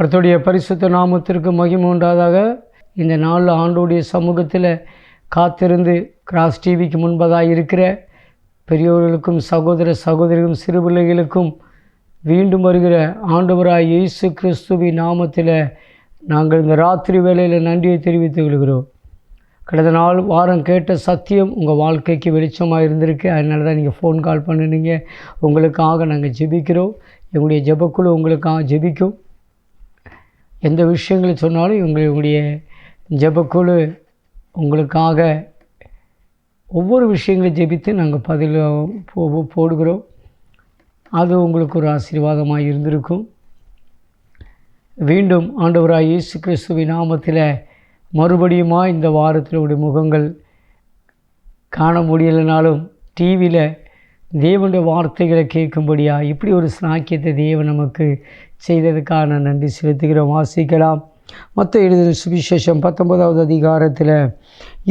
கர்த்தருடைய பரிசுத்த நாமத்திற்கு மகிமை உண்டாதாக. இந்த நாளில் ஆண்டோடைய சமூகத்தில் காத்திருந்து கிராஸ் டிவிக்கு முன்பதாக இருக்கிற பெரியோர்களுக்கும் சகோதர சகோதரிகளும் சிறு பிள்ளைகளுக்கும் மீண்டும் வருகிற ஆண்டவராய் இயேசு கிறிஸ்துவின் நாமத்தில் நாங்கள் இந்த ராத்திரி வேளையில் நன்றியை தெரிவித்துக் கொள்கிறோம். கடந்த நாள் வாரம் கேட்ட சத்தியம் உங்கள் வாழ்க்கைக்கு வெளிச்சமாக இருந்திருக்கு. அதனால தான் நீங்கள் ஃபோன் கால் பண்ணினீங்க. உங்களுக்காக நாங்கள் ஜெபிக்கிறோம். எங்களுடைய ஜெபக்குழு உங்களுக்காக ஜெபிக்கும். எந்த விஷயங்களை சொன்னாலும் உங்களுடைய ஜெபக்குழு உங்களுக்காக ஒவ்வொரு விஷயங்களையும் ஜெபித்து நாங்கள் பதில் போடுகிறோம். அது உங்களுக்கு ஒரு ஆசீர்வாதமாக இருந்திருக்கும். மீண்டும் ஆண்டவராய் இயேசு கிறிஸ்துவின் நாமத்தில் மறுபடியுமா இந்த வாரத்தில் உடைய முகங்கள் காண முடியலைனாலும் டிவியில் தேவனுடைய வார்த்தைகளை கேட்கும்படியா இப்படி ஒரு ஸ்நாக்கியத்தை தேவன் நமக்கு செய்ததுக்காக நன்றி செலுத்துகிறோம். வாசிக்கலாம். மத்தேயு எழுதின சுவிசேஷம் 19வது அதிகாரத்தில்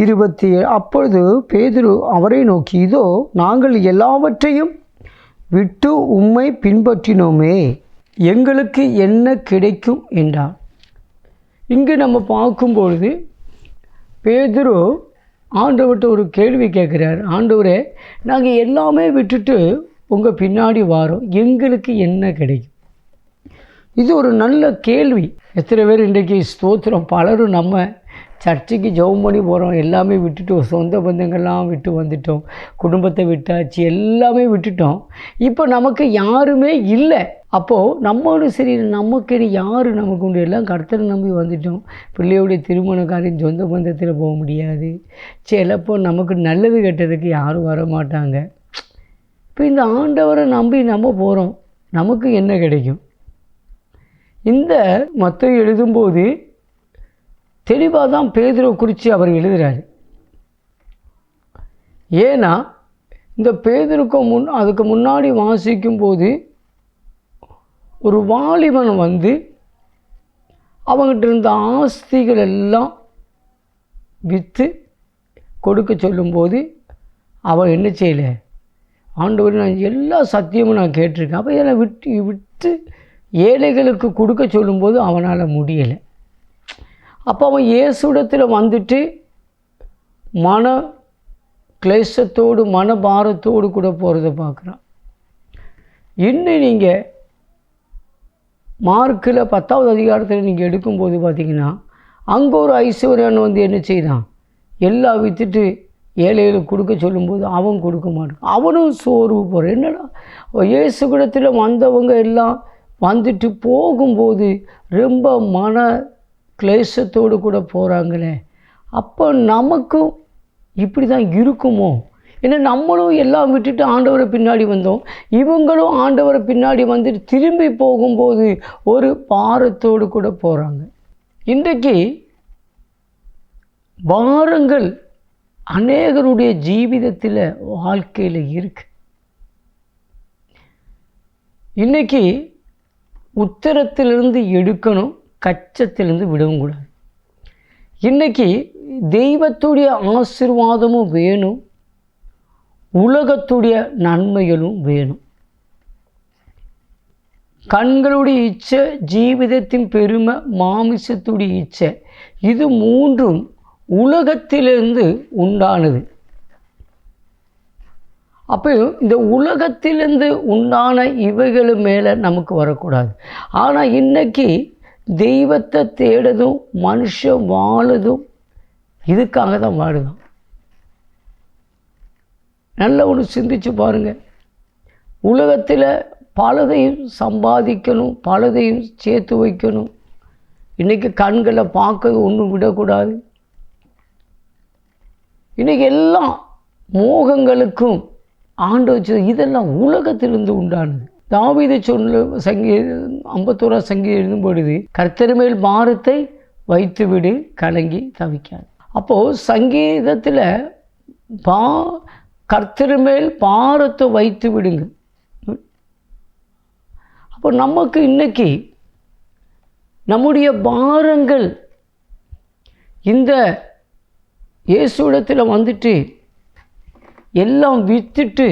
27. அப்பொழுது பேதுரு அவரை நோக்கி, இதோ நாங்கள் எல்லாவற்றையும் விட்டு உம்மை பின்பற்றினோமே, எங்களுக்கு என்ன கிடைக்கும் என்றார். இங்கு நம்ம பார்க்கும்பொழுது பேதுரு ஆண்டவர்கிட்ட ஒரு கேள்வி கேட்குறார். ஆண்டவரே, நாங்கள் எல்லாமே விட்டுட்டு உங்கள் பின்னாடி வாரோம், எங்களுக்கு என்ன கிடைக்கும்? இது ஒரு நல்ல கேள்வி. எத்தனை பேர் இன்றைக்கி ஸ்தோத்திரம், பலரும் நம்ம சர்ச்சுக்கு ஜெபம் பண்ணி போகிறோம், எல்லாமே விட்டுட்டு சொந்த பந்தங்கள்லாம் விட்டு வந்துட்டோம், குடும்பத்தை விட்டாச்சு, எல்லாமே விட்டுட்டோம். இப்போ நமக்கு யாருமே இல்லை. அப்போது நம்மளோட சரி, நமக்கு யார் நமக்கு உண்டு? எல்லாம் கர்த்தரை நம்பி வந்துட்டோம். பிள்ளையோடைய திருமண காரியம் சொந்த பந்தத்தில் போக முடியாது. சிலப்போ நமக்கு நல்லது கெட்டதுக்கு யாரும் வர மாட்டாங்க. இப்போ இந்த ஆண்டவரை நம்பி நம்ம போகிறோம், நமக்கு என்ன கிடைக்கும்? இந்த மத்தேயு எழுதும்போது தெளிவாக தான் பேதுருவை குறித்து அவர் எழுதுகிறார். ஏன்னா இந்த பேதுருக்கு அதுக்கு முன்னாடி வாசிக்கும்போது ஒரு வாலிபன் வந்து அவங்ககிட்ட இருந்த ஆஸ்திகள் எல்லாம் விற்று கொடுக்க சொல்லும்போது அவன் என்ன செய்யலை? ஆண்டவர், நான் எல்லா சத்தியமும் நான் கேட்டிருக்கேன், அப்போ என்னை விட்டு ஏழைகளுக்கு கொடுக்க சொல்லும்போது அவனால் முடியலை. அப்போ அவன் இயேசுவிடத்தில் வந்துட்டு மன கிளேசத்தோடு மன பாரத்தோடு கூட போகிறத பார்க்குறான். இன்னும் நீங்கள் மார்க்கில் 10வது அதிகாரத்தில் நீங்கள் எடுக்கும்போது பார்த்தீங்கன்னா, அங்கே ஒரு ஐஸ்வர்யன் வந்து என்ன செய்தான்? எல்லாம் விற்றுட்டு ஏழைகளுக்கு கொடுக்க சொல்லும்போது அவன் கொடுக்க மாட்டான். அவனும் சோர்வு போகிறான். என்னடா, இயேசுவிடத்தில் வந்தவங்க எல்லாம் வந்துட்டு போகும்போது ரொம்ப மன கிளேசத்தோடு கூட போகிறாங்களே, அப்போ நமக்கும் இப்படி தான் இருக்குமோ? ஏன்னா நம்மளும் எல்லாம் விட்டுட்டு ஆண்டவரை பின்னாடி வந்தோம், இவங்களும் ஆண்டவரை பின்னாடி வந்துட்டு திரும்பி போகும்போது ஒரு பாரத்தோடு கூட போகிறாங்க. இன்றைக்கு பாரங்கள் அநேகருடைய ஜீவிதத்தில் வாழ்க்கையில் இருக்கு. இன்றைக்கி உத்தரத்திலிருந்து எடுக்கணும், கச்சத்திலிருந்து விடவும் கூடாது. இன்றைக்கி தெய்வத்துடைய ஆசீர்வாதமும் வேணும், உலகத்துடைய நன்மைகளும் வேணும். கண்களுடைய இச்சை, ஜீவிதத்தின் பெருமை, மாமிசத்துடைய இச்சை, இது மூன்றும் உலகத்திலிருந்து உண்டானது. அப்போ இந்த உலகத்திலிருந்து உண்டான இவைகள் மேலே நமக்கு வரக்கூடாது. ஆனால் இன்றைக்கி தெய்வத்தை தேடுதும் மனுஷன் வாழுதும் இதுக்காக தான் வாழுதும். நல்ல ஒன்று சிந்திச்சு பாருங்கள். உலகத்தில் பலதையும் சம்பாதிக்கணும், பலதையும் சேர்த்து வைக்கணும். இன்றைக்கி கண்களை பார்க்கறது ஒன்றும் விடக்கூடாது. இன்றைக்கி எல்லாம் மோகங்களுக்கும் ஆண்டு வச்சது இதெல்லாம் உலகத்திலிருந்து உண்டானது. தாவீது சொன்ன சங்கீதம் 51 சங்கீதம் எழுதும் பொழுது, கர்த்தர் மேல் பாரத்தை வைத்து விடு, கலங்கி தவிக்காது. அப்போது சங்கீதத்தில் கர்த்தர் மேல் பாரத்தை வைத்து விடுங்க. அப்போ நமக்கு இன்னைக்கு நம்முடைய பாரங்கள் இந்த இயேசுவிடத்தில் வந்துட்டு எல்லாம் விற்றுட்டு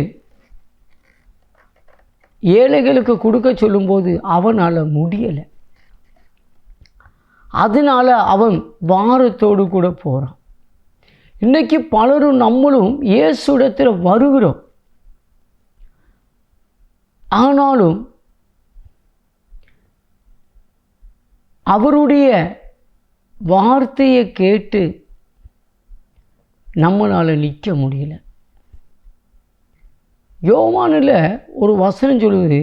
ஏழைகளுக்கு கொடுக்க சொல்லும்போது அவனால் முடியலை. அதனால் அவன் பாரத்தோடு கூட போகிறான். இன்றைக்கி பலரும் நம்மளும் இயேசுவிடத்தில் வருகிறோம். ஆனாலும் அவருடைய வார்த்தையை கேட்டு நம்மளால் நிற்க முடியல. யோவானில் ஒரு வசனம் சொல்லுது,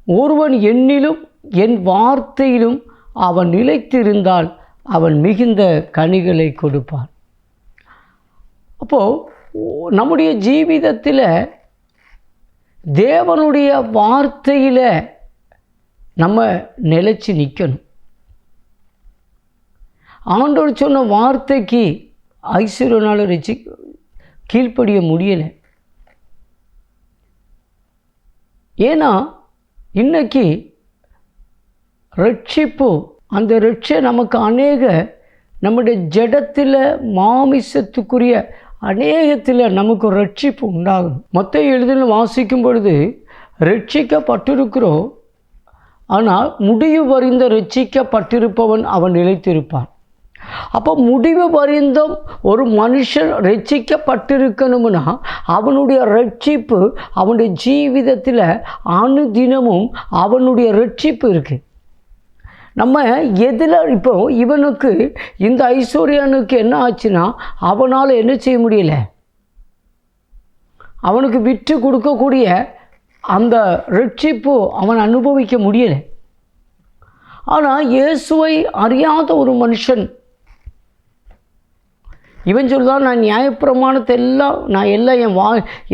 ஒருவன் என்னிலும் என் வார்த்தையிலும் அவன் நிலைத்திருந்தால் அவன் மிகுந்த கனிகளை கொடுப்பான். அப்போது நம்முடைய ஜீவிதத்தில் தேவனுடைய வார்த்தையில் நம்ம நிலைச்சு நிற்கணும். ஆண்டவர் சொன்ன வார்த்தைக்கு ஐஸ்வர்யனால் கீழ்ப்படிய முடியலை. ஏன்னா இன்றைக்கி ரட்சிப்பு, அந்த ரட்சை நமக்கு நம்முடைய ஜடத்தில் மாமிசத்துக்குரிய அநேகத்தில் நமக்கு ரட்சிப்பு உண்டாகும். மத்தேயு எழுதின வாசிக்கும் பொழுது ரட்சிக்கப்பட்டிருக்கிறோம், ஆனால் முடிவு வரிந்த ரட்சிக்கப்பட்டிருப்பவன் அவன் நிலைத்திருப்பான். அப்போ முடிவு பரியந்தம் ஒரு மனுஷன் ரட்சிக்கப்பட்டிருக்கணும்னா அவனுடைய ரட்சிப்பு அவனுடைய ஜீவிதத்தில் அனுதினமும் அவனுடைய ரட்சிப்பு இருக்குது. நம்ம எதில் இப்போ இவனுக்கு இந்த ஐஸ்வர்யனுக்கு என்ன ஆச்சுன்னா அவனால் என்ன செய்ய முடியல, அவனுக்கு விட்டு கொடுக்கக்கூடிய அந்த ரட்சிப்பு அவன் அனுபவிக்க முடியலை. ஆனால் இயேசுவை அறியாத ஒரு மனுஷன் இவன் சொல்லுதான், நான் நியாயப்பிரமாணத்தை நான் எல்லாம்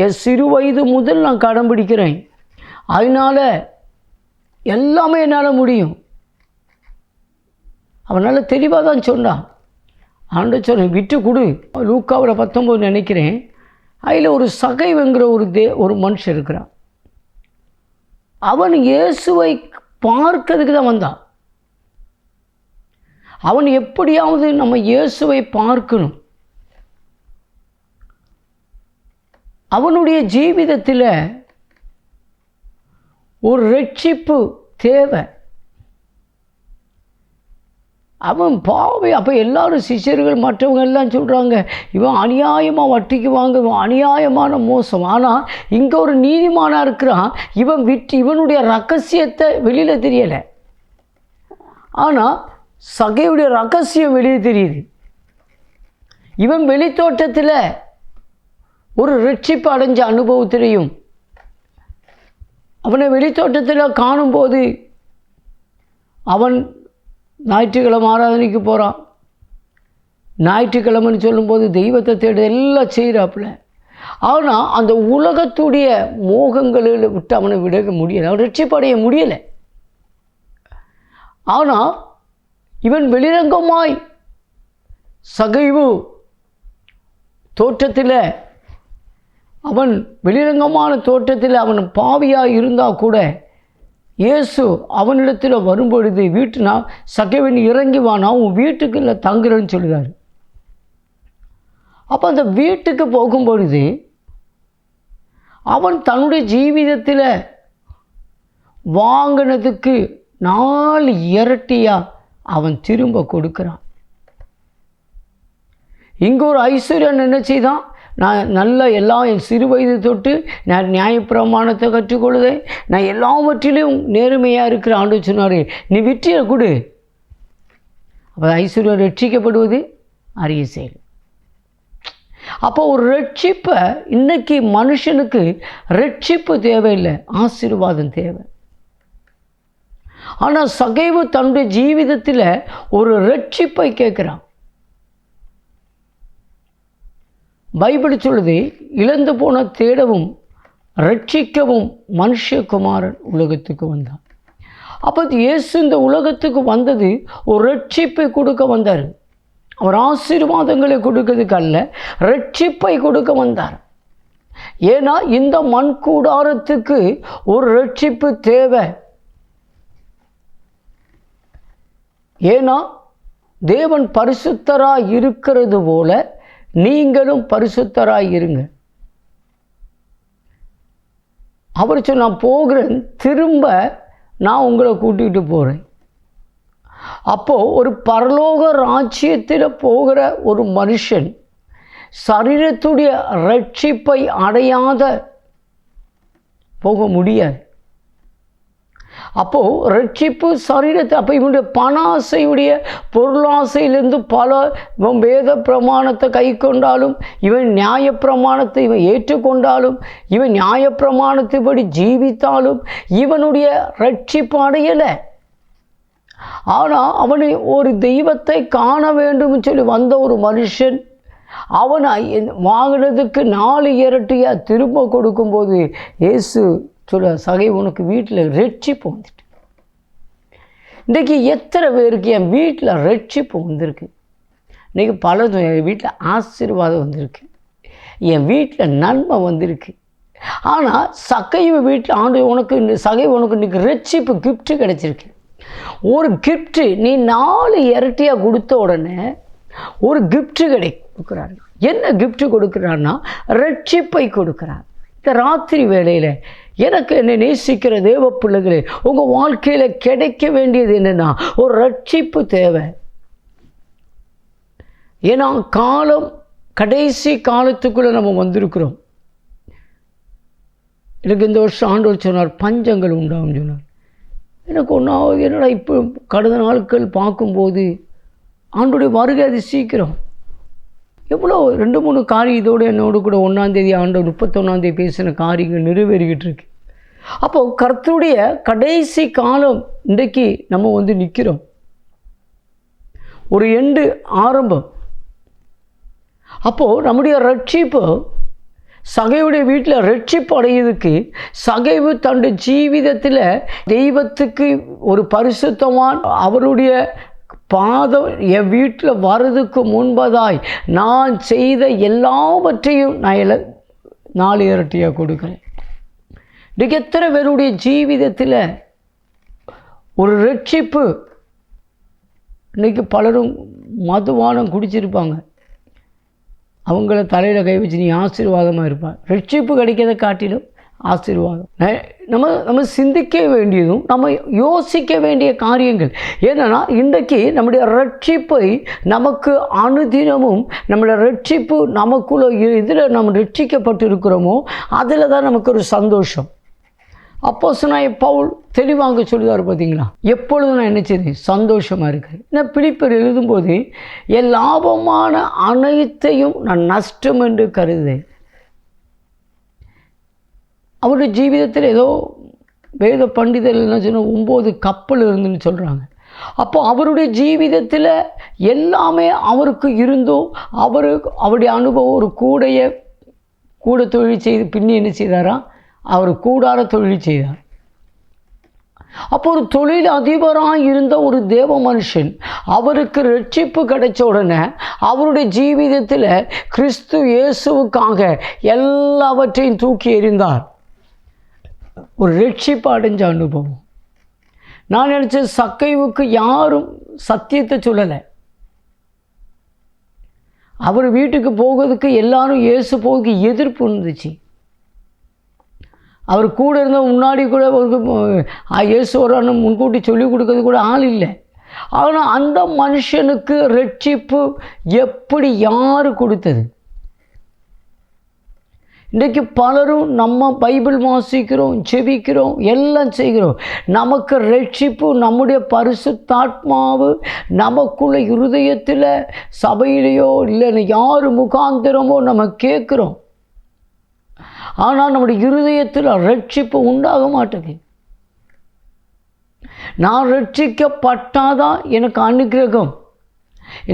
என் சிறு வயது முதல் நான் கடைம்பிடிக்கிறேன், அதனால் எல்லாமே என்னால் முடியும். அவனால் தெளிவாக தான் சொன்னான். ஆண்டவர் சொன்ன விட்டு கொடு. லூக்காவில் 19 நினைக்கிறேன், அதில் ஒரு சகைவுங்கிற ஒரு மனுஷன் இருக்கிறான். அவன் இயேசுவை பார்க்கிறதுக்கு தான் வந்தான். அவன் எப்படியாவது நம்ம இயேசுவை பார்க்கணும். அவனுடைய ஜீவிதத்தில் ஒரு ரட்சிப்பு தேவை. அவன் பாவை. அப்போ எல்லாரும் சிஷ்யர்கள் மற்றவங்க எல்லாம் சொல்கிறாங்க, இவன் அநியாயமாக வட்டிக்கு வாங்க, இவன் அநியாயமான மோசம். ஆனால் இங்கே ஒரு நீதிமானாக இருக்கிறான், இவனுடைய ரகசியத்தை வெளியில் தெரியலை. ஆனால் சகையுடைய ரகசியம் வெளியே தெரியுது. இவன் வெளித்தோட்டத்தில் ஒரு ரட்சிப்பு அடைஞ்ச அனுபவத்திலையும் அவனை வெளித்தோட்டத்தில் காணும்போது அவன் ஞாயிற்றுக்கிழமை ஆராதனைக்கு போகிறான். ஞாயிற்றுக்கிழமைன்னு சொல்லும்போது தெய்வத்தை தேட எல்லாம் செய்கிறாப்புல. ஆனால் அந்த உலகத்துடைய மோகங்களில் விட்டு அவனை விட முடியலை, அவன் ரட்சிப்பு அடைய முடியலை. ஆனால் இவன் வெளிரங்கமாய் சகைவு தோற்றத்தில் அவன் வெளிரங்கமான தோற்றத்தில் அவன் பாவியாக இருந்தால் கூட இயேசு அவனிடத்தில் வரும்பொழுது சகைவன் இறங்கி வானா உன் வீட்டுக்கு இல்லை தங்குறன்னு சொல்லுவார். அப்போ அந்த வீட்டுக்கு போகும்பொழுது அவன் தன்னுடைய ஜீவிதத்தில் வாங்கினதுக்கு 4 இரட்டியாக அவன் திரும்ப கொடுக்குறான். இங்கே ஒரு ஐஸ்வர்யன் என்ன செய்தான், நான் நல்ல எல்லாம் என் சிறு வயது தொட்டு நான் நியாயப்பிரமாணத்தை கற்றுக்கொள்ளுதேன், நான் எல்லாவற்றிலும் நேர்மையாக இருக்கிற ஆண்டு சொன்னார், நீ வெற்றியை கொடு. அப்போ ஐஸ்வர்யம் ரட்சிக்கப்படுவது அரிய செயல். அப்போ ஒரு ரட்சிப்பை இன்னைக்கு மனுஷனுக்கு ரட்சிப்பு தேவையில்லை, ஆசீர்வாதம் தேவை. ஆனால் சகைவு தன்னுடைய ஜீவிதத்தில் ஒரு ரட்சிப்பை கேட்குறான். பைபிள் சொல்லுது, இழந்து போன தேடவும் ரட்சிக்கவும் மனுஷகுமாரன் உலகத்துக்கு வந்தான். அப்போ இயேசு இந்த உலகத்துக்கு வந்தது ஒரு ரட்சிப்பை கொடுக்க வந்தார். அவர் ஆசீர்வாதங்களை கொடுக்கிறதுக்கு அல்ல, ரட்சிப்பை கொடுக்க வந்தார். ஏன்னா இந்த மண் கூடாரத்துக்கு ஒரு ரட்சிப்பு தேவை. ஏன்னா தேவன் பரிசுத்தராய் இருக்கிறது போல நீங்களும் பரிசுத்தராய் இருங்க. அவர் சொன்ன, நான் போகிறேன், திரும்ப நான் உங்களை கூட்டிகிட்டு போகிறேன். அப்போது ஒரு பரலோக ராஜ்யத்தில் போகிற ஒரு மனுஷன் சரீரத்துடைய ரட்சிப்பை அடையாத போக முடியாது. அப்போது ரட்சிப்பு சரீரத்தை, அப்போ இவனுடைய பண ஆசையுடைய பொருளாசையிலிருந்து பல, இவன் வேத பிரமாணத்தை கை கொண்டாலும், இவன் நியாயப்பிரமாணத்தை இவன் ஏற்றுக்கொண்டாலும், இவன் நியாயப்பிரமாணத்தைப்படி ஜீவித்தாலும் இவனுடைய ரட்சிப்பு அடையலை. ஆனால் அவனை ஒரு தெய்வத்தை காண வேண்டும் சொல்லி வந்த ஒரு மனுஷன் அவனை வாங்கினதுக்கு 4 இரட்டியாக திரும்ப கொடுக்கும்போது இயேசு சொல்ல, சகை உனக்கு வீட்டில் ரட்சிப்பு வந்துட்டு. இன்றைக்கி எத்தனை பேருக்கு என் வீட்டில் ரட்சிப்பு வந்திருக்கு? இன்றைக்கி பலதும் என் வீட்டில் ஆசீர்வாதம் வந்திருக்கு, என் வீட்டில் நன்மை வந்திருக்கு. ஆனால் சகைவு வீட்டில் ஆண்டு உனக்கு சகை உனக்கு இன்றைக்கி ரட்சிப்பு கிஃப்ட்டு கிடச்சிருக்கு. ஒரு கிஃப்ட்டு நீ 4 இரட்டியாக கொடுத்த உடனே ஒரு கிஃப்ட்டு கொடுக்குறாரு. என்ன கிஃப்ட்டு கொடுக்குறாருன்னா ரட்சிப்பை கொடுக்குறார். இந்த ராத்திரி வேளையில் எனக்கு என்னை நேசிக்கிற தேவ பிள்ளைகளே, உங்கள் வாழ்க்கையில் கிடைக்க வேண்டியது என்னென்னா ஒரு ரட்சிப்பு தேவை. ஏன்னா காலம் கடைசி காலத்துக்குள்ளே நம்ம வந்திருக்கிறோம். எனக்கு இந்த வருஷம் ஆண்டவர் சொன்னார் பஞ்சங்கள் உண்டாகும் சொன்னார். எனக்கு ஒன்றாவது என்னடா இப்போ கடந்த நாட்கள் பார்க்கும்போது ஆண்டோடைய வருகை அது சீக்கிரம். எவ்வளோ 2-3 காரியம் இதோடு என்னோடு கூட 1ஆம் தேதி ஆண்டவர் 31ஆம் தேதி பேசின காரியங்கள் நிறைவேறிக்கிட்டு இருக்கு. அப்போது கர்த்தருடைய கடைசி காலம் இன்றைக்கு நம்ம வந்து நிற்கிறோம். ஒரு எண்டு ஆரம்பம். அப்போது நம்முடைய ரட்சிப்பு சகைவுடைய வீட்டில் ரட்சிப்பு அடையிறதுக்கு சகைவு தன்னுடைய ஜீவிதத்தில் தெய்வத்துக்கு ஒரு பரிசுத்தமான அவருடைய பாதம் என் வீட்டில் வர்றதுக்கு முன்பதாய் நான் செய்த எல்லாவற்றையும் நான் 4 இரட்டியாக கொடுக்குறேன். இன்றைக்கு எத்தனை பேருடைய ஜீவிதத்தில் ஒரு ரட்சிப்பு? இன்றைக்கி பலரும் மதுபானம் குடிச்சிருப்பாங்க, அவங்கள தலையில் கை வச்சு நீ ஆசீர்வாதமாக இருப்பார். ரட்சிப்பு கிடைக்கிறத காட்டிலும் ஆசீர்வாதம். நம்ம சிந்திக்க வேண்டியதும் நம்ம யோசிக்க வேண்டிய காரியங்கள் என்னென்னா, இன்றைக்கு நம்முடைய ரட்சிப்பை நமக்கு அனுதினமும் நம்மளோட ரட்சிப்பு நமக்குள்ள இதில் நம்ம ரட்சிக்கப்பட்டு இருக்கிறோமோ அதில் தான் நமக்கு ஒரு சந்தோஷம். அப்போஸ்தலனாகிய பவுல் தெளிவாக சொல்லுவார் பார்த்தீங்களா, எப்பொழுதும் நான் என்ன செய்து சந்தோஷமாக இருக்கிறேன். நான் பிலிப்பியர் எழுதும்போது என் லாபமான அனைத்தையும் நான் நஷ்டம் என்று கருதுவேன். அவருடைய ஜீவிதத்தில் ஏதோ வேத பண்டிதர் என்ன சொன்ன 9 கப்பல் இருந்துன்னு சொல்கிறாங்க. அப்போ அவருடைய ஜீவிதத்தில் எல்லாமே அவருக்கு இருந்தும் அவருடைய அனுபவம் ஒரு கூட தொழில் செய்து பின்னி என்ன செய்தாரா, அவர் கூடார தொழில் செய்தார். அப்போ ஒரு தொழில் அதிபராக இருந்த ஒரு தேவ மனுஷன் அவருக்கு ரட்சிப்பு கிடைச்ச உடனே அவருடைய ஜீவிதத்தில் கிறிஸ்து இயேசுவுக்காக எல்லாவற்றையும் தூக்கி எறிந்தார். ஒரு ரட்சிப்பு அடைஞ்ச அனுபவம். நான் நினச்சேன் சக்கைவுக்கு யாரும் சத்தியத்தை சொல்லலை. அவர் வீட்டுக்கு போகிறதுக்கு எல்லாரும் இயேசு போகிறதுக்கு எதிர்ப்பு இருந்துச்சு. அவர் கூட இருந்த முன்னாடி கூட இயேசு வரான்னு முன்கூட்டி சொல்லிக் கொடுக்கறது கூட ஆள் இல்லை. ஆனால் அந்த மனுஷனுக்கு ரட்சிப்பு எப்படி யார் கொடுத்தது? இன்றைக்கு பலரும் நம்ம பைபிள் வாசிக்கிறோம், ஜெபிக்கிறோம், எல்லாம் செய்கிறோம். நமக்கு ரட்சிப்பு நம்முடைய பரிசுத்தாத்மாவு நமக்குள்ள இருதயத்தில் சபையிலையோ இல்லை யார் முகாந்திரமோ நம்ம கேட்குறோம். ஆனால் நம்முடைய இருதயத்தில் ரட்சிப்பு உண்டாக மாட்டேங்குது. நான் ரட்சிக்கப்பட்டாதான் எனக்கு அனுக்கிரகம்,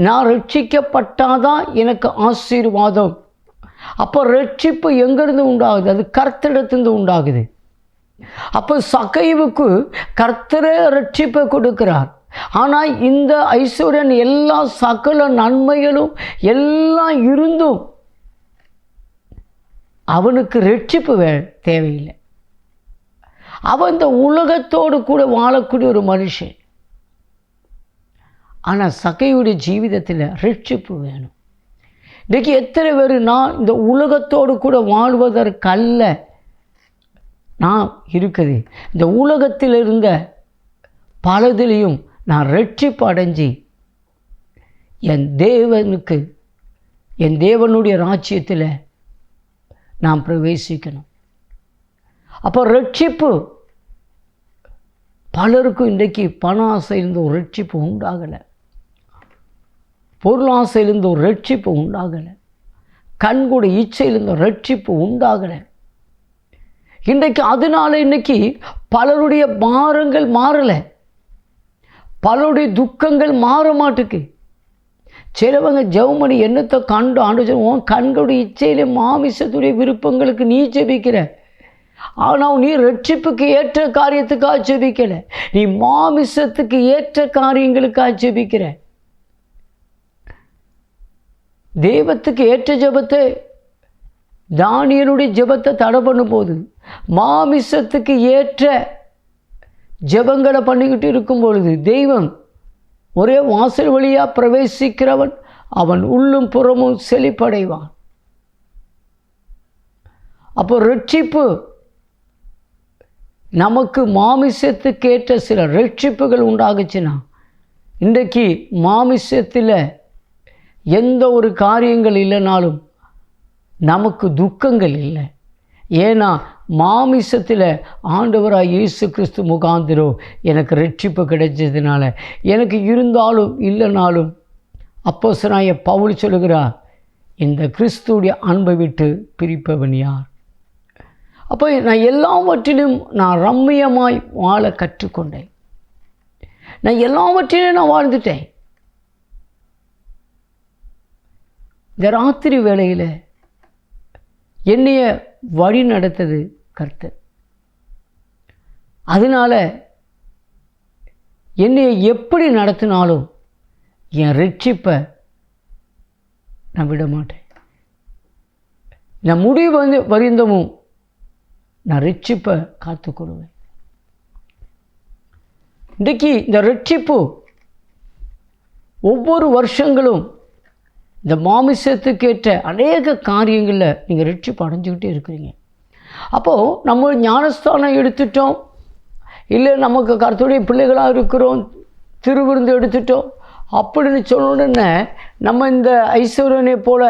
நான் ரட்சிக்கப்பட்டாதான் எனக்கு ஆசீர்வாதம். அப்போ ரட்சிப்பு எங்கேருந்து உண்டாகுது? அது கர்த்தரிடத்திலிருந்து உண்டாகுது. அப்போ சகைவுக்கு கர்த்தரே ரட்சிப்பை கொடுக்கிறார். ஆனால் இந்த ஐஸ்வர்யன் எல்லா சகல நன்மைகளும் எல்லாம் இருந்தும் அவனுக்கு ரட்சிப்பு தேவையில்லை. அவன் இந்த உலகத்தோடு கூட வாழக்கூடிய ஒரு மனுஷன். ஆனால் சகையுடைய ஜீவிதத்தில் ரட்சிப்பு வேணும். இன்றைக்கி எத்தனை பேர் நான் இந்த உலகத்தோடு கூட வாழ்வதற்கல்ல நான் இருக்குது, இந்த உலகத்தில் இருந்த பலதிலையும் நான் ரட்சிப்பு அடைஞ்சி என் தேவனுடைய ராஜ்யத்தில் நான் பிரவேசிக்கணும். அப்போ ரட்சிப்பு பலருக்கும் இன்றைக்கு பண ஆசையிலிருந்து ஒரு ரட்சிப்பு உண்டாகலை, பொருளாசையிலிருந்து ஒரு ரட்சிப்பு உண்டாகலை, கண்கூட இச்சையிலிருந்து ரட்சிப்பு உண்டாகலை. இன்றைக்கு அதனால இன்னைக்கு பலருடைய பாரங்கள் மாறலை, பலருடைய துக்கங்கள் மாற மாட்டுக்கு. சிலவங்க ஜெபமணி என்னத்தை கண்டு ஆண்டு உன் கண்களுடைய இச்சையிலே மாமிசத்துடைய விருப்பங்களுக்கு நீ ஜெபிக்கிற, ஆனால் நீ ரட்சிப்புக்கு ஏற்ற காரியத்துக்காக ஜெபிக்கல, நீ மாமிசத்துக்கு ஏற்ற காரியங்களுக்காக ஜெபிக்கிற. தெய்வத்துக்கு ஏற்ற ஜெபத்தை தானியேலுடைய ஜெபத்தை தடை பண்ணும்போது மாமிசத்துக்கு ஏற்ற ஜெபங்களை பண்ணிக்கிட்டு இருக்கும் பொழுது தெய்வம் ஒரே வாசல் வழியாக பிரவேசிக்கிறவன் அவன் உள்ளும் புறமும் செழிப்படைவான். அப்போ ரட்சிப்பு நமக்கு மாமிசத்துக்கு ஏற்ற சில ரட்சிப்புகள் உண்டாகுச்சுன்னா, இன்றைக்கு மாமிசத்தில் எந்த ஒரு காரியங்கள் இல்லைனாலும் நமக்கு துக்கங்கள் இல்லை. ஏன்னா மாமிசத்தில் ஆண்டவராக இயேசு கிறிஸ்து முகாந்திரோ எனக்கு ரட்சிப்பு கிடைச்சதுனால, எனக்கு இருந்தாலும் இல்லைனாலும் அப்போஸ்தலனாகிய பவுல் சொல்லுகிறார், இந்த கிறிஸ்துவுடைய அன்பை விட்டு பிரிப்பவன் யார்? அப்போ நான் எல்லாவற்றிலும் நான் ரம்மியமாய் வாழ கற்றுக்கொண்டேன். நான் எல்லாவற்றிலும் நான் வாழ்ந்துட்டேன். இந்த ராத்திரி வேளையில் என்னைய வழி நடத்தது கர்த்தர். அதனால் என்னைய எப்படி நடத்தினாலும் என் ரட்சிப்பை நான் விட மாட்டேன். நான் முடிவு வரிந்தமும் நான் ரட்சிப்பை காத்துக்கொள்வேன். இன்றைக்கு இந்த ரட்சிப்பு ஒவ்வொரு வருஷங்களும் இந்த மாமிசத்துக்கேற்ற அநேக காரியங்களில் நீங்கள் ரட்சிப்பு அடைஞ்சிக்கிட்டே இருக்கிறீங்க. அப்போது நம்ம ஞானஸ்தானம் எடுத்துட்டோம், இல்லை நமக்கு கர்த்தருடைய பிள்ளைகளாக இருக்கிறோம், திருவிருந்து எடுத்துட்டோம் அப்படின்னு சொன்ன உடனே நம்ம இந்த ஐஸ்வர்யனை போல்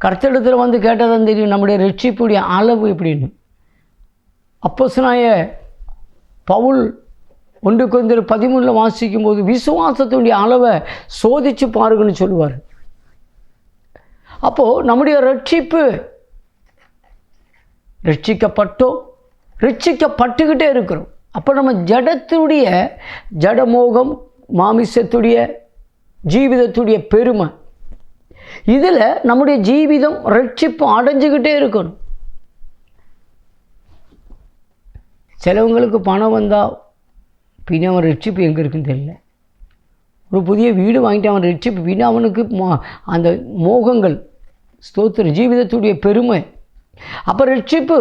கர்த்தரிடத்தில் வந்து கேட்டதான் தெரியும் நம்முடைய ரட்சிப்புடைய அளவு எப்படின்னு. அப்போஸ்தலனாகிய பவுல் 1 கொரிந்தியர் 13 வாசிக்கும் போது விசுவாசத்துடைய அளவை சோதித்து பாருங்கன்னு சொல்லுவார். அப்போது நம்முடைய ரட்சிக்கப்பட்டுக்கிட்டே இருக்கிறோம். அப்போ நம்ம ஜடமோகம், மாமிசத்துடைய ஜீவிதத்துடைய பெருமை, இதில் நம்முடைய ஜீவிதம் ரட்சிப்பு அடைஞ்சிக்கிட்டே இருக்கணும். சிலவங்களுக்கு பணம் வந்தால் பின்ன அவன் ரட்சிப்பு எங்கே இருக்குன்னு தெரியல. ஒரு புதிய வீடு வாங்கிட்டு அவன் ரட்சிப்பு பின்ன அவனுக்கு அந்த மோகங்கள், ஸ்தோத்திர ஜீவிதத்துடைய பெருமை. அப்போ ரட்சிப்பு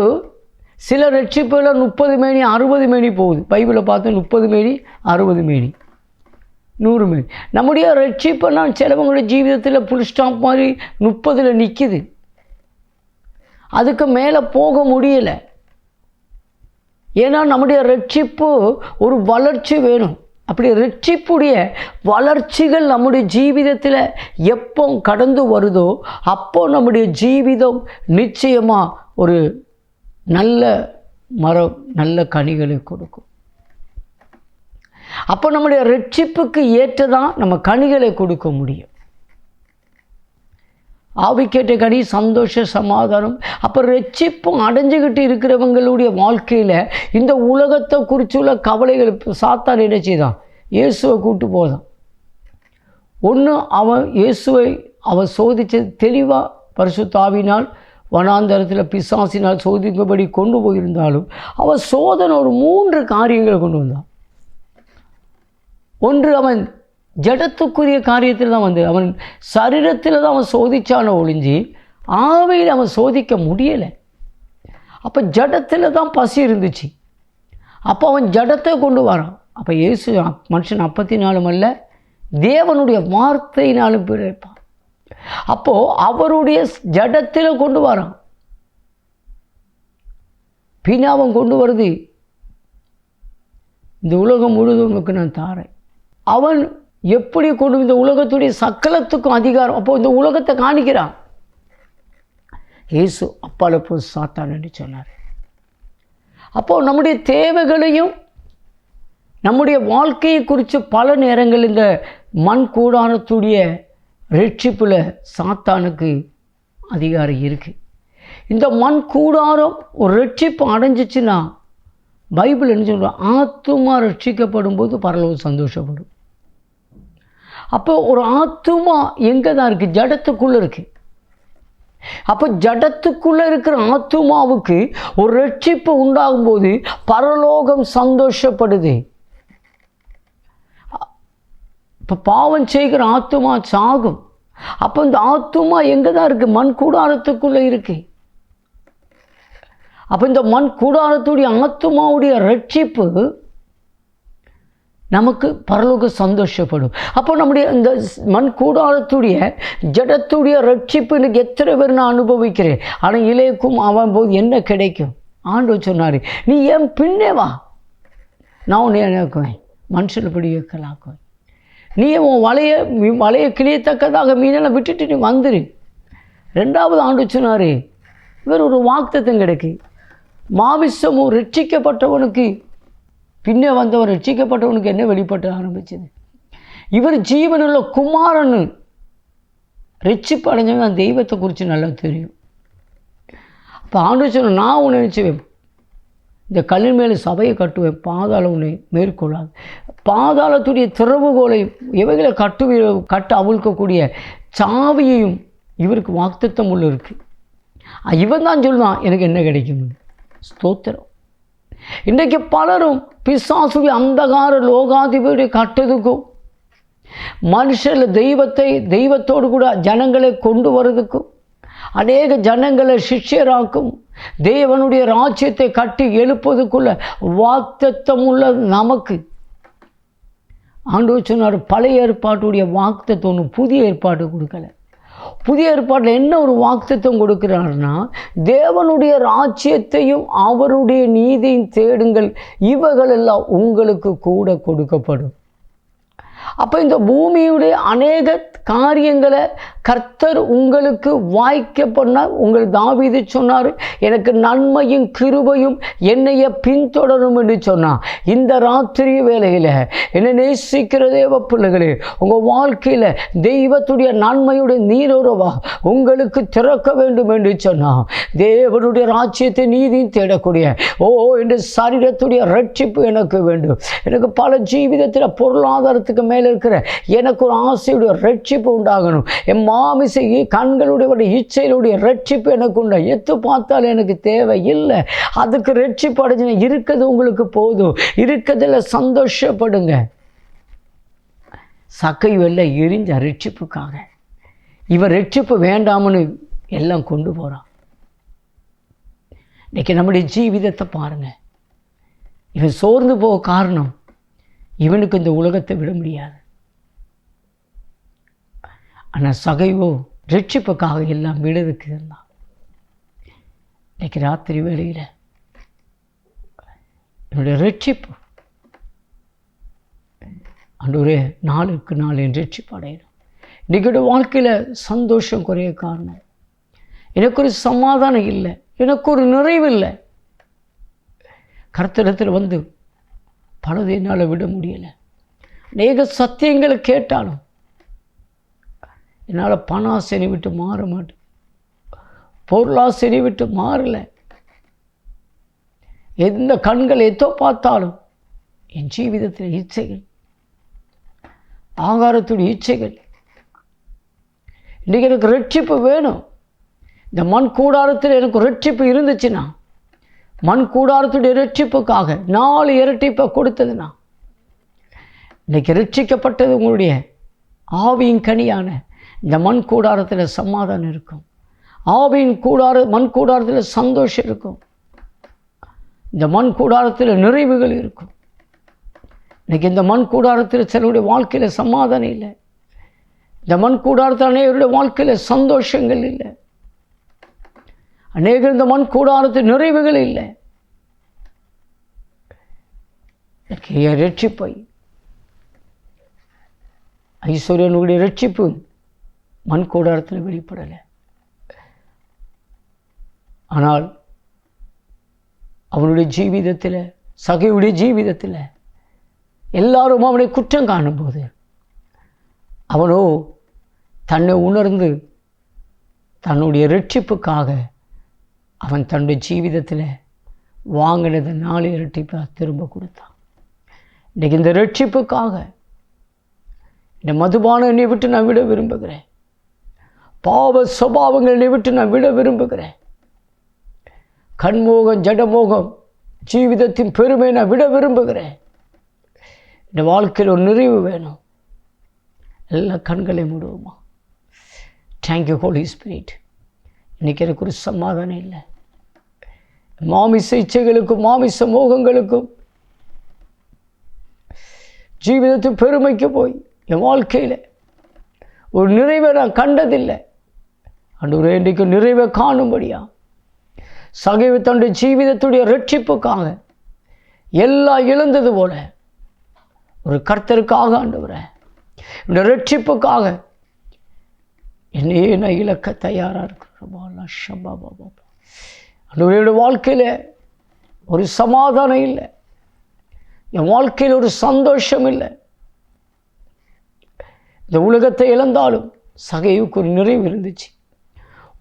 சில ரட்சிப்புல 30 மேனி 60 மேனி போகுது. பைபிளை பார்த்து 30 மேனி 60 மேனி 100 மேனி. நம்முடைய ரட்சிப்பெல்லாம் சிலவங்களுடைய ஜீவிதத்தில் புல் ஸ்டாப் மாதிரி 30 நிற்கிது. அதுக்கு மேலே போக முடியலை. ஏன்னா நம்முடைய ரட்சிப்பு ஒரு வளர்ச்சி வேணும். அப்படி ரட்சிப்புடைய வளர்ச்சிகள் நம்முடைய ஜீவிதத்தில் எப்போ கடந்து வருதோ அப்போ நம்முடைய ஜீவிதம் நிச்சயமாக ஒரு நல்ல மரம், நல்ல கனிகளை கொடுக்கும். அப்போ நம்முடைய ரட்சிப்புக்கு ஏற்றதான் நம்ம கனிகளை கொடுக்க முடியும். ஆவிக்கேற்ற கனி சந்தோஷ சமாதானம். அப்போ ரட்சிப்பும் அடைஞ்சிக்கிட்டு இருக்கிறவங்களுடைய வாழ்க்கையில் இந்த உலகத்தை குறிச்சுள்ள கவலைகள் சாத்தான் என்ன செய்தான்? இயேசுவை கூப்பிட்டு போதான். ஒன்று அவன் சோதித்தது தெளிவாக பரிசுத்த ஆவியினால் வனாந்தரத்தில் பிசாசினால் சோதிக்கும்படி கொண்டு போயிருந்தாலும் அவன் சோதனை ஒரு 3 காரியங்களை கொண்டு வந்தான். ஒன்று, அவன் ஜடத்துக்குரிய காரியத்தில் தான் வந்து அவன் சரீரத்தில் தான் அவன் சோதிச்சான ஒழிஞ்சி ஆவியில் அவன் சோதிக்க முடியலை. அப்போ ஜடத்தில் தான் பசி இருந்துச்சு. அப்போ அவன் ஜடத்தை கொண்டு வரான். அப்போ இயேசு மனுஷன் அப்பத்தினாலும் அல்ல தேவனுடைய வார்த்தையினாலும் பிழைப்பான். அப்போது அவருடைய ஜடத்தில் கொண்டு வரான். பின்ன அவன் கொண்டு வருது, இந்த உலகம் முழுதும் உனக்கு நான் தாரேன், அவன் எப்படி கொண்டு இந்த உலகத்துடைய சக்கலத்துக்கும் அதிகாரம். அப்போ இந்த உலகத்தை காணிக்கிறான். இயேசு அப்பால போ சாத்தான் என்று சொன்னார். அப்போது நம்முடைய தேவைகளையும் நம்முடைய வாழ்க்கையை குறித்து பல நேரங்கள் இந்த மண் கூடாரத்துடைய ரட்சிப்பில் சாத்தானுக்கு அதிகாரம் இருக்குது. இந்த மண் கூடாரம் ஒரு ரட்சிப்பு அடைஞ்சிச்சுன்னா பைபிள் என்ன சொல்கிறோம், ஆத்துமா ரட்சிக்கப்படும் போது பரலோகம் சந்தோஷப்படும். அப்போ ஒரு ஆத்துமா எங்கே தான் இருக்குது? ஜடத்துக்குள்ளே இருக்குது. அப்போ ஜடத்துக்குள்ளே இருக்கிற ஆத்துமாவுக்கு ஒரு ரட்சிப்பு உண்டாகும்போது பரலோகம் சந்தோஷப்படுது. இப்போ பாவம் செய்கிற ஆத்துமா சாகும். அப்போ இந்த ஆத்துமா எங்கே தான் இருக்குது? மண் கூடாரத்துக்குள்ளே இருக்கு. அப்போ இந்த மண் கூடாரத்துடைய ஆத்துமாவுடைய ரட்சிப்பு நமக்கு பரலோக சந்தோஷப்படும். அப்போ நம்முடைய இந்த மண் கூடாரத்துடைய ஜடத்துடைய ரட்சிப்பு எனக்கு எத்தனை பேர் நான் அனுபவிக்கிறேன். ஆனால் இளையக்கும் அவன் போது என்ன கிடைக்கும்? ஆண்டவர் சொன்னார், நீ என் பின்னே வா, நான் உன்னை இழக்குவேன், மனுஷன் படி வைக்கலாக்குவேன். நீ உன் வலையை கிளியத்தக்கதாக மீனெல்லாம் விட்டுட்டு நீ வந்துரு. ரெண்டாவது ஆண்டவர் சொன்னார், இவர் ஒரு வாக்குத்தத்தம் கிடைக்கு. மாமிசமும் ரட்சிக்கப்பட்டவனுக்கு பின்னே வந்தவன் ரட்சிக்கப்பட்டவனுக்கு என்ன வெளிப்பட்டு ஆரம்பிச்சது? இவர் ஜீவனுள்ள குமாரன். ரட்சிப்பு அடைஞ்சவன் தெய்வத்தை குறித்து நல்லா தெரியும். அப்போ ஆண்டவர் சொன்ன, நான் உன்னை நினச்சுவேன், இந்த கல்லின் மேலே சபையை கட்டுவேன், பாதாளம் உன்னை மேற்கொள்ளாது. பாதாளத்துடைய திறவுகோலை எவைகளை கட்ட அவிழ்க்கக்கூடிய சாவியையும் இவருக்கு வாக்குத்தத்தம் உள்ள இருக்குது. இவன் தான் சொல்லுவான், எனக்கு என்ன கிடைக்கும்? ஸ்தோத்திரம். இன்றைக்கு பலரும் பிசாசுடைய அந்தகார லோகாதிபதியை கட்டுறதுக்கும் மனுஷன் தெய்வத்தோடு கூட ஜனங்களை கொண்டு வர்றதுக்கும் அநேக ஜனங்களை சிஷ்யராக்கும் தேவனுடைய ராஜ்யத்தை கட்டி எழுப்பதுக்குள்ள வாக்குத்தத்தம் உள்ள நமக்கு ஆண்டவர் சொன்னார், பழைய ஏற்பாட்டுடைய வாக்குத்தத்தம் ஒன்று புதிய ஏற்பாடு கொடுக்கல. புதிய ஏற்பாட்டில் என்ன ஒரு வாக்குத்தத்தம் கொடுக்கிறார்னா, தேவனுடைய ராஜ்யத்தையும் அவருடைய நீதியும் தேடுங்கள், இவைகளெல்லாம் உங்களுக்கு கூட கொடுக்கப்படும். அப்போ இந்த பூமியுடைய அநேக காரியங்களை கர்த்தர் உங்களுக்கு வாய்க்க பண்ணார். உங்கள் தாவீது சொன்னார், எனக்கு நன்மையும் கிருபையும் என்னைய பின்தொடரும் என்று சொன்னார். இந்த ராத்திரி வேளையில் என்னை நேசிக்கிற தேவ பிள்ளைகளே, உங்கள் வாழ்க்கையில் தெய்வத்துடைய நன்மையுடைய நீரோரவா உங்களுக்கு திறக்க வேண்டும் என்று சொன்னார். தேவனுடைய ராஜ்யத்தை நீதியும் தேடக்கூடிய என்ற சரீரத்துடைய ரட்சிப்பு எனக்கு வேண்டும். எனக்கு பல ஜீவிதத்தில் பொருளாதாரத்துக்கு மேலே இருக்கிற எனக்கு ஒரு ஆசையுடைய ரட்சிப்பு உண்டாகணும். என் மாமிச கண்களுடைய இச்சையிலுடைய ரட்சிப்பு எனக்கு உண்டா. எத்து பார்த்தாலும் எனக்கு தேவை இல்லை. அதுக்கு ரட்சிப்பு அடைஞ்சின இருக்கிறது உங்களுக்கு போதும். இருக்கிறதுல சந்தோஷப்படுங்க. சக்கை வெள்ளை எரிஞ்ச ரட்சிப்புக்காக இவர் ரட்சிப்பு வேண்டாம்னு எல்லாம் கொண்டு போகிறான். இன்றைக்கி நம்முடைய ஜீவிதத்தை பாருங்கள். இவன் சோர்ந்து போக காரணம், இவனுக்கு இந்த உலகத்தை விட முடியாது. ஆனால் சகைவோ ரட்சிப்புக்காக எல்லாம் விடுறதுக்கு இருந்தான். இன்றைக்கி ராத்திரி வேளையில் என்னுடைய ரட்சிப்பு ஆண்டவரே நாளுக்கு நாள் என் ரட்சிப்பு அடையணும். இன்றைக்கி வாழ்க்கையில் சந்தோஷம் குறைய காரணம், எனக்கு ஒரு சமாதானம் இல்லை, எனக்கு ஒரு நிறைவு இல்லை. கர்த்தரிடத்தில் வந்து பலது என்னால் விட முடியலை. அநேக சத்தியங்களை கேட்டாலும் என்னால் பணாசையை விட்டு மாற மாட்டேன், பொருளாசையை விட்டு மாறலை. எந்த கண்கள் எதோ பார்த்தாலும் என் ஜீவிதத்தில் இச்சைகள், ஆகாரத்துடைய இச்சைகள். இன்றைக்கி எனக்கு ரட்சிப்பு வேணும். இந்த மண் கூடாரத்தில் எனக்கு ரட்சிப்பு இருந்துச்சுன்னா, மண் கூடாரத்துடைய ரட்சிப்புக்காக 4 இரட்டிப்பை கொடுத்ததுன்னா, இன்றைக்கி ரட்சிக்கப்பட்டது உங்களுடைய ஆவியின் கனியான இந்த மண் கூடாரத்தில் சமாதானம் இருக்கும். ஆவியின் மண் கூடாரத்தில் சந்தோஷம் இருக்கும். இந்த மண் கூடாரத்தில் நிறைவுகள் இருக்கும். இன்றைக்கி இந்த மண் கூடாரத்தில் சிலருடைய வாழ்க்கையில் சமாதானம் இல்லை. இந்த மண் கூடாரத்தில் அநேகருடைய வாழ்க்கையில் சந்தோஷங்கள் இல்லை. அநேகர் இந்த மண் கூடாரத்தில் நிறைவுகள் இல்லை. ரட்சிப்பை ஐஸ்வர்யனுடைய ரட்சிப்பு மண் கூடாரத்தில் வெளிப்படலை. ஆனால் அவனுடைய ஜீவிதத்தில், சகையுடைய ஜீவிதத்தில் எல்லாரும் அவனை குற்றம் காணும்போது அவனோ தன்னை உணர்ந்து தன்னுடைய ரட்சிப்புக்காக அவன் தன்னுடைய ஜீவிதத்தில் வாங்கினதை 4 இரட்டிப்பாக திரும்ப கொடுத்தான். இன்றைக்கி இந்த ரட்சிப்புக்காக இந்த மதுபானம் என்னை விட்டு நான் விட விரும்புகிறேன். பாவ சுபாவங்கள் என்னை விட்டு நான் விட விரும்புகிறேன். கண்மோகம், ஜடமோகம், ஜீவிதத்தின் பெருமை நான் விட விரும்புகிறேன். இந்த வாழ்க்கையில் ஒரு நிறைவு வேணும். எல்லா கண்களை மூடுவோமா? Thank you Holi spirit. இன்றைக்கி எனக்கு ஒரு சமாதானம் இல்லை. மாமிச இச்சைகளுக்கும் மாமிச மோகங்களுக்கும் ஜீவிதத்தின் பெருமைக்கு போய் என் வாழ்க்கையில் ஒரு நிறைவை நான் கண்டதில்லை. ஆண்டவரே, இன்றைக்கு நிறைவை காணும்படியா சகைவு தன்னுடைய ஜீவிதத்துடைய ரட்சிப்புக்காக எல்லாம் இழந்தது போல ஒரு கர்த்தருக்காக ஆண்டவரே, இந்த ரட்சிப்புக்காக என்னையே நான் இழக்க தயாராக இருக்கிறேன். ஷபா பாபா ஆண்டவருடைய வாழ்க்கையில் ஒரு சமாதானம் இல்லை. என் வாழ்க்கையில் ஒரு சந்தோஷம் இல்லை. இந்த உலகத்தை இழந்தாலும் சகைவுக்கு ஒரு நிறைவு இருந்துச்சு.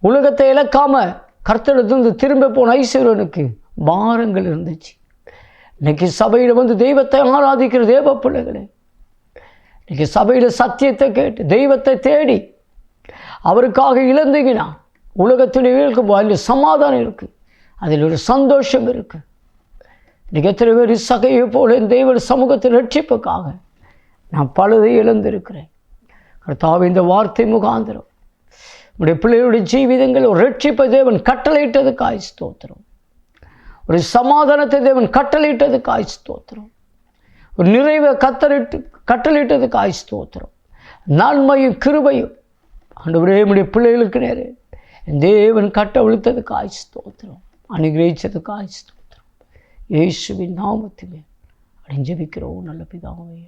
உலகத்தை இழக்காமல் கர்த்தரிடத்திலிருந்து திரும்ப போன ஐஸ்வர்யனுக்கு பாரங்கள் இருந்துச்சு. இன்றைக்கி சபையில் வந்து தெய்வத்தை ஆராதிக்கிற தேவ பிள்ளைகளே, இன்றைக்கி சபையில் சத்தியத்தை கேட்டு தெய்வத்தை தேடி அவருக்காக இழந்தீங்கன்னா உலகத்திலேயே அதில் சமாதானம் இருக்குது, அதில் ஒரு சந்தோஷம் இருக்குது. இன்றைக்கி எத்தனை பேர் சகையை போல தெய்வ சமூகத்தில் ரட்சிப்புக்காக நான் பலதை இழந்திருக்கிறேன். கர்த்தாவே, இந்த வார்த்தை முகாந்திரம் உடைய பிள்ளைகளுடைய ஜீவிதங்கள் ஒரு ரட்சிப்பை தேவன் கட்டளையிட்டதுக்காய் ஸ்தோத்திரம். ஒரு சமாதானத்தை தேவன் கட்டளையிட்டதுக்காய் ஸ்தோத்திரம். ஒரு நிறைவை கட்டளையிட்டதுக்காய் ஸ்தோத்திரம். நன்மையும் கிருபையும் ஆண்டவரே உடைய பிள்ளைகளுக்கு நேரே தேவன் கட்டவிழ்த்ததுக்காய் ஸ்தோத்திரம். அனுகிரகிச்சதுக்காய் ஸ்தோத்திரம். இயேசுவின் நாமத்திலே ஜெபிக்கிறோம் நல்ல பிதாவே.